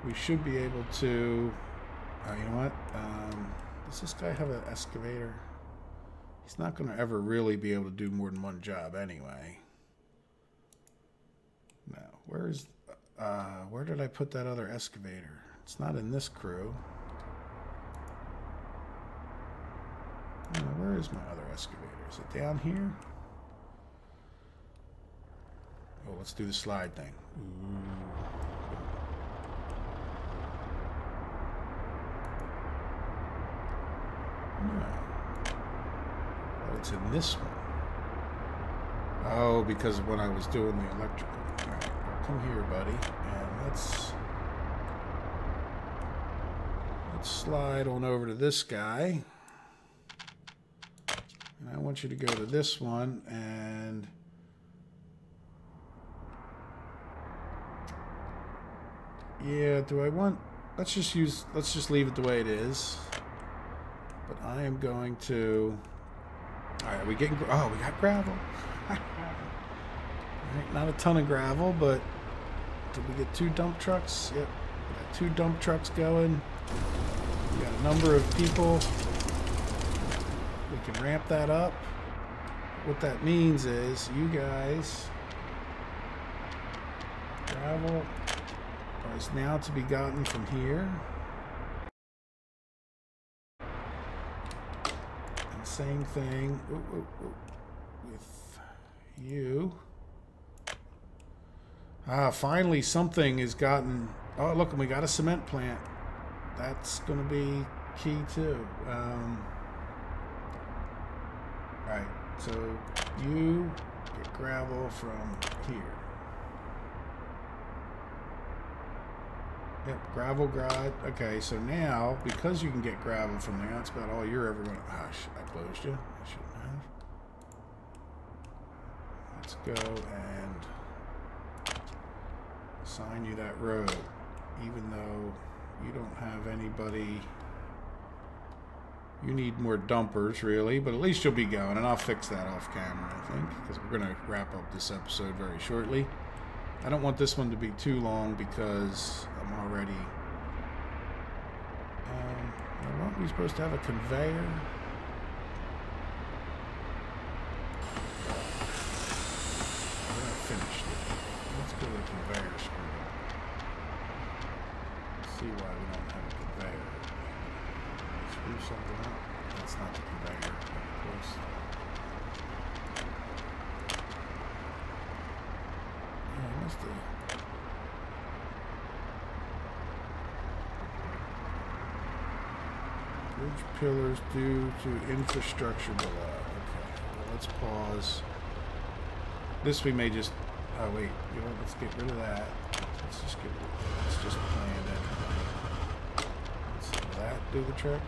we should be able to... you know what? Does this guy have an excavator? He's not going to ever really be able to do more than one job anyway. No. Where did I put that other excavator? It's not in this crew. Where is my other excavator? Is it down here? Oh, let's do the slide thing. Ooh. No. Oh, it's in this one. Oh, because when I was doing the electrical. All right, come here, buddy, and let's slide on over to this guy. And I want you to go to this one, and yeah, do I want... let's just leave it the way it is. But I am going to... Alright, we getting... oh, we got gravel. Alright, not a ton of gravel, but did we get 2 dump trucks? Yep, we got 2 dump trucks going. We got a number of people. We can ramp that up. What that means is you guys... gravel is now to be gotten from here. And same thing with you. Finally something is gotten... oh, look, and we got a cement plant. That's going to be key too. Alright, so you get gravel from here. Yep, gravel grind. Okay, so now, because you can get gravel from there, that's about all you're ever going to... ah, I closed you. I shouldn't have. Let's go and assign you that road, even though you don't have anybody... you need more dumpers, really, but at least you'll be going, and I'll fix that off camera, I think, because we're going to wrap up this episode very shortly. I don't want this one to be too long because I'm already... aren't we supposed to have a conveyor? We're not finished it. Let's go to the conveyor screen. See why we don't have a conveyor. Screw something up. That's not the conveyor, of course. Bridge pillars due to infrastructure below. Okay, well, let's pause. This we may just... oh wait, you know, let's get rid of that. Let's just get rid of that. Let's just plan it. Let's let that do the trick.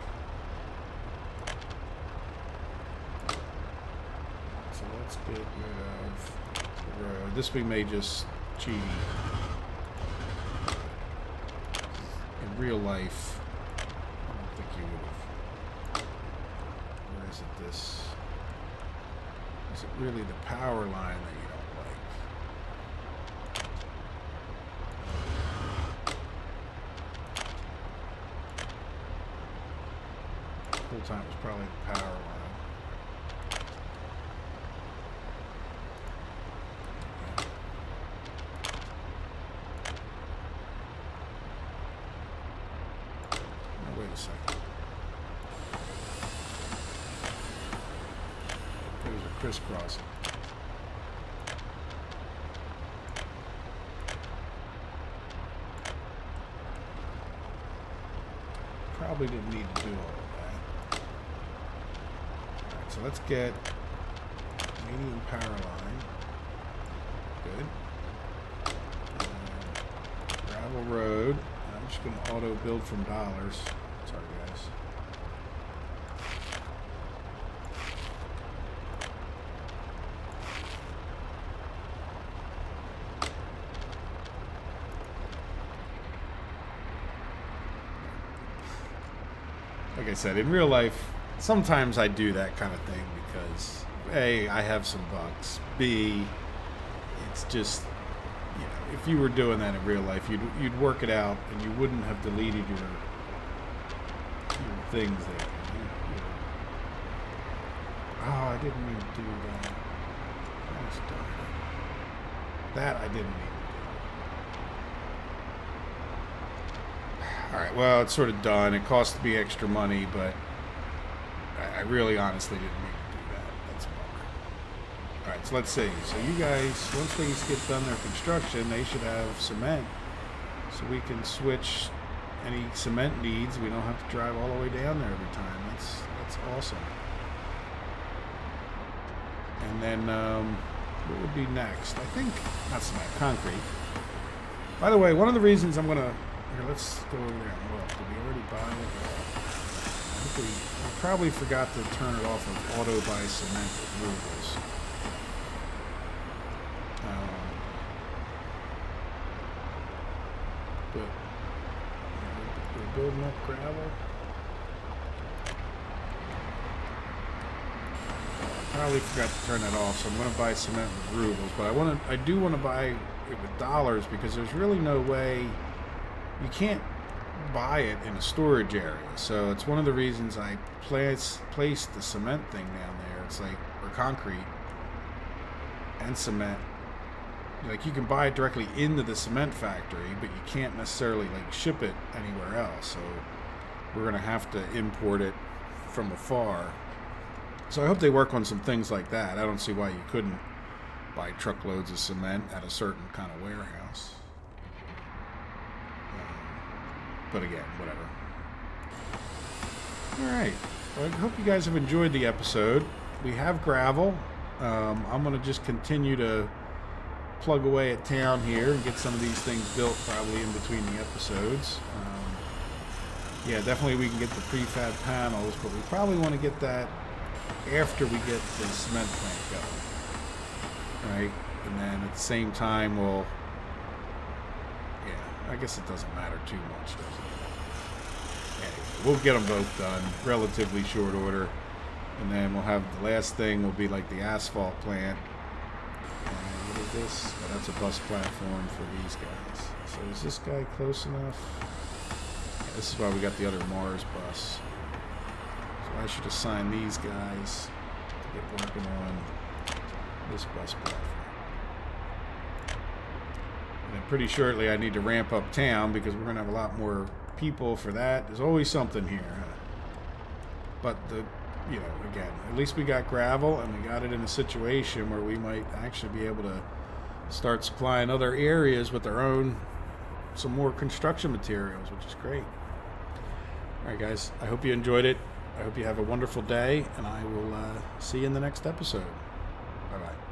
So let's get rid of the road. This we may just cheat. In real life, I don't think you would have. Or is it this? Is it really the power line that you don't like? The whole time it was probably the power line. Wait a second. There's a crisscrossing. Probably didn't need to do all of that. Alright, so let's get medium power line. Good. And gravel road. I'm just going to auto build from dollars. Sorry, guys. like I said, in real life, sometimes I do that kind of thing because A, I have some bucks. B, it's just, you know, if you were doing that in real life, you'd work it out and you wouldn't have deleted your things there. Oh, I didn't mean to do that. Gosh darn it. That I didn't mean to do. Alright, well, it's sort of done. It cost me extra money, but I really honestly didn't mean to do that. That's a bummer. Alright, so let's see. So you guys, once things get done their construction, they should have cement. So we can switch any cement needs. We don't have to drive all the way down there every time. That's awesome. And then, what would be next? I think, not cement, concrete. By the way, one of the reasons I'm going to, here, let's go over there and look. Did we already buy it? I think I probably forgot to turn it off of auto buy cement with Rubles. But, we're building up gravel. Probably forgot to turn that off, so I'm going to buy cement with Rubles. But I do want to buy it with dollars because there's really no way you can't buy it in a storage area. So it's one of the reasons I placed the cement thing down there. It's like, or concrete and cement. Like you can buy it directly into the cement factory, but you can't necessarily like ship it anywhere else. So we're going to have to import it from afar. So I hope they work on some things like that. I don't see why you couldn't buy truckloads of cement at a certain kind of warehouse. But again, whatever. Alright. Well, I hope you guys have enjoyed the episode. We have gravel. I'm going to just continue to plug away at town here and get some of these things built probably in between the episodes. Yeah, definitely we can get the prefab panels, but we probably want to get that after we get the cement plant going, right? And then at the same time, we'll, yeah, I guess it doesn't matter too much, does it? Anyway, we'll get them both done, relatively short order, and then we'll have the last thing will be like the asphalt plant. And what is this? Oh, that's a bus platform for these guys. So is this guy close enough? Yeah, this is why we got the other Mars bus. I should assign these guys to get working on this bus platform. And then pretty shortly I need to ramp up town because we're going to have a lot more people for that. There's always something here. But you know, again, at least we got gravel and we got it in a situation where we might actually be able to start supplying other areas with our own, some more construction materials, which is great. Alright guys, I hope you enjoyed it. I hope you have a wonderful day, and I will see you in the next episode. Bye-bye.